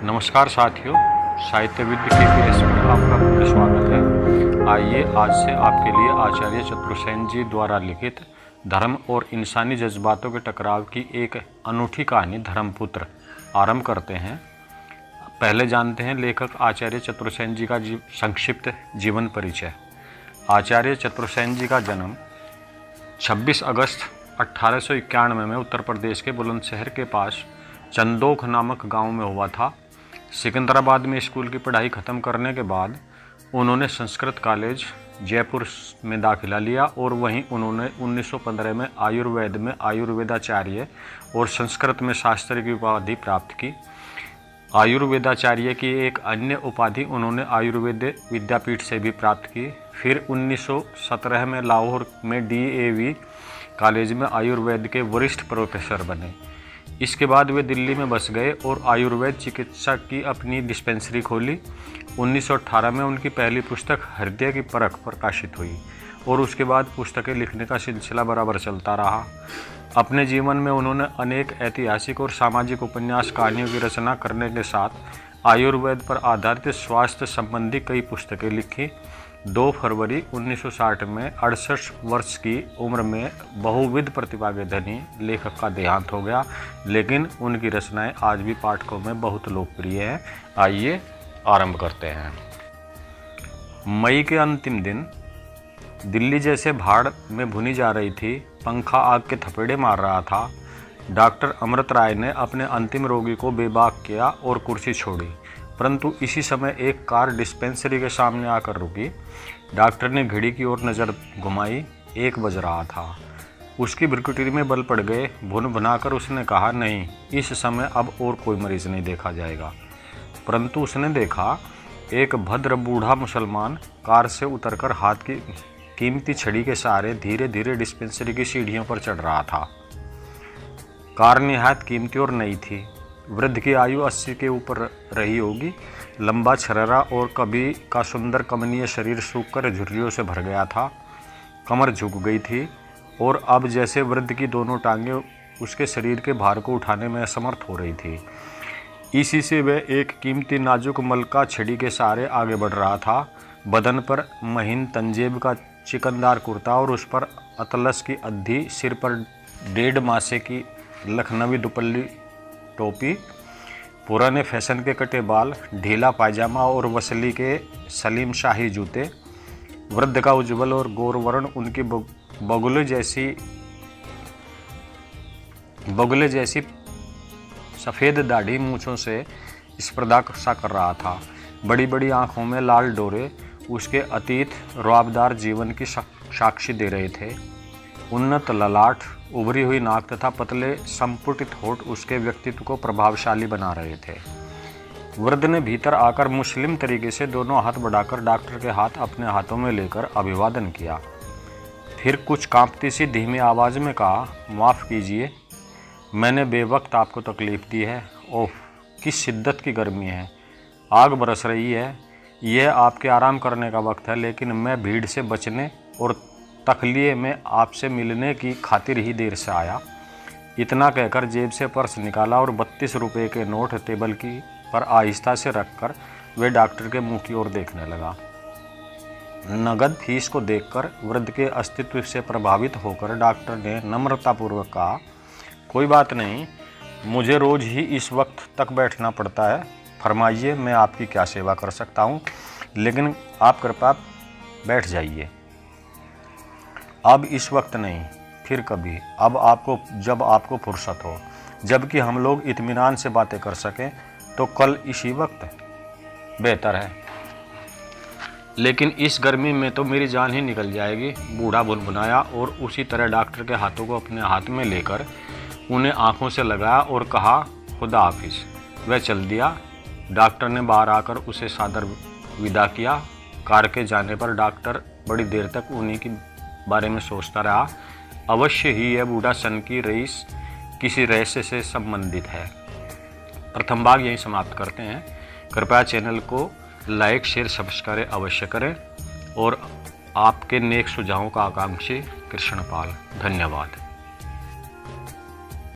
नमस्कार साथियों, साहित्य विद KPS में आपका पूर्ण स्वागत है। आइए आज से आपके लिए आचार्य चतुर्सेन जी द्वारा लिखित धर्म और इंसानी जज्बातों के टकराव की एक अनूठी कहानी धर्मपुत्र आरंभ करते हैं। पहले जानते हैं लेखक आचार्य चतुर्सेन जी का संक्षिप्त जीवन परिचय। आचार्य चतुर्सेन जी का जन्म 26 अगस्त 1891 में उत्तर प्रदेश के बुलंदशहर के पास चंदोख नामक गांव में हुआ था। सिकंदराबाद में स्कूल की पढ़ाई ख़त्म करने के बाद उन्होंने संस्कृत कॉलेज जयपुर में दाखिला लिया और वहीं उन्होंने 1915 में आयुर्वेद में आयुर्वेदाचार्य और संस्कृत में शास्त्री की उपाधि प्राप्त की। आयुर्वेदाचार्य की एक अन्य उपाधि उन्होंने आयुर्वेद विद्यापीठ से भी प्राप्त की। फिर 1917 में लाहौर में DAV कॉलेज में आयुर्वेद के वरिष्ठ प्रोफेसर बने। इसके बाद वे दिल्ली में बस गए और आयुर्वेद चिकित्सा की अपनी डिस्पेंसरी खोली। 1918 में उनकी पहली पुस्तक हृदय की परख प्रकाशित हुई और उसके बाद पुस्तकें लिखने का सिलसिला बराबर चलता रहा। अपने जीवन में उन्होंने अनेक ऐतिहासिक और सामाजिक उपन्यास कहानियों की रचना करने के साथ आयुर्वेद पर आधारित स्वास्थ्य संबंधी कई पुस्तकें लिखी। 2 फरवरी 1960 में 68 वर्ष की उम्र में बहुविध प्रतिभा के धनी लेखक का देहांत हो गया, लेकिन उनकी रचनाएं आज भी पाठकों में बहुत लोकप्रिय हैं। आइए आरंभ करते हैं। मई के अंतिम दिन दिल्ली जैसे भाड़ में भुनी जा रही थी। पंखा आग के थपेड़े मार रहा था। डॉक्टर अमृत राय ने अपने अंतिम रोगी को बेबाक किया और कुर्सी छोड़ी, परंतु इसी समय एक कार डिस्पेंसरी के सामने आकर रुकी। डॉक्टर ने घड़ी की ओर नज़र घुमाई। 1 बज रहा था। उसकी भ्रुकुटी में बल पड़ गए। भुन भुनाकर उसने कहा, नहीं, इस समय अब और कोई मरीज नहीं देखा जाएगा। परंतु उसने देखा एक भद्र बूढ़ा मुसलमान कार से उतरकर हाथ की कीमती छड़ी के सहारे धीरे धीरे डिस्पेंसरी की सीढ़ियों पर चढ़ रहा था। कार निहायत कीमती और नई थी। वृद्ध की आयु 80 के ऊपर रही होगी। लंबा छररा और कभी का सुंदर कमनीय शरीर सूखकर झुर्रियों से भर गया था। कमर झुक गई थी और अब जैसे वृद्ध की दोनों टांगें उसके शरीर के भार को उठाने में असमर्थ हो रही थी। इसी से वह एक कीमती नाजुक मलका छड़ी के सहारे आगे बढ़ रहा था। बदन पर महीन तंजेब का चिकनदार कुर्ता और उस पर अतलस की अद्धी, सिर पर 1.5 मासे की लखनवी दुपल्ली टोपी, पुराने फैशन के कटे बाल, ढीला पायजामा और वसली के सलीम शाही जूते। वृद्ध का उज्ज्वल और गौर वर्ण उनकी बगुले जैसी सफ़ेद दाढ़ी मूँछों से स्पर्धा सा कर रहा था। बड़ी बड़ी आँखों में लाल डोरे उसके अतीत रुआबदार जीवन की साक्षी दे रहे थे। उन्नत ललाट, उभरी हुई नाक तथा पतले संपुटित होठ उसके व्यक्तित्व को प्रभावशाली बना रहे थे। वृद्ध ने भीतर आकर मुस्लिम तरीके से दोनों हाथ बढ़ाकर डॉक्टर के हाथ अपने हाथों में लेकर अभिवादन किया। फिर कुछ कांपती सी धीमी आवाज़ में कहा, माफ़ कीजिए, मैंने बेवक्त आपको तकलीफ़ दी है। ओह, किस शिद्दत की गर्मी है, आग बरस रही है। यह आपके आराम करने का वक्त है, लेकिन मैं भीड़ से बचने और तखलिए में आपसे मिलने की खातिर ही देर से आया। इतना कहकर जेब से पर्स निकाला और 32 रुपये के नोट टेबल की पर आहिस्ता से रखकर वे डॉक्टर के मुंह की ओर देखने लगा। नगद फीस को देखकर वृद्ध के अस्तित्व से प्रभावित होकर डॉक्टर ने नम्रतापूर्वक कहा, कोई बात नहीं, मुझे रोज़ ही इस वक्त तक बैठना पड़ता है। फरमाइए, मैं आपकी क्या सेवा कर सकता हूँ, लेकिन आप कृपया बैठ जाइए। अब इस वक्त नहीं, फिर कभी, जब आपको फुर्सत हो, जबकि हम लोग इत्मीनान से बातें कर सकें, तो कल इसी वक्त बेहतर है। लेकिन इस गर्मी में तो मेरी जान ही निकल जाएगी। बूढ़ा भुनभुनाया और उसी तरह डॉक्टर के हाथों को अपने हाथ में लेकर उन्हें आंखों से लगाया और कहा, खुदा हाफिज। वह चल दिया। डॉक्टर ने बाहर आकर उसे सादर विदा किया। कार के जाने पर डॉक्टर बड़ी देर तक उन्हीं की बारे में सोचता रहा। अवश्य ही यह बूढ़ा सन की रईस किसी रहस्य से संबंधित है। प्रथम भाग यहीं समाप्त करते हैं। कृपया चैनल को लाइक, शेयर, सब्सक्राइब अवश्य करें और आपके नेक सुझावों का आकांक्षी कृष्णपाल। धन्यवाद।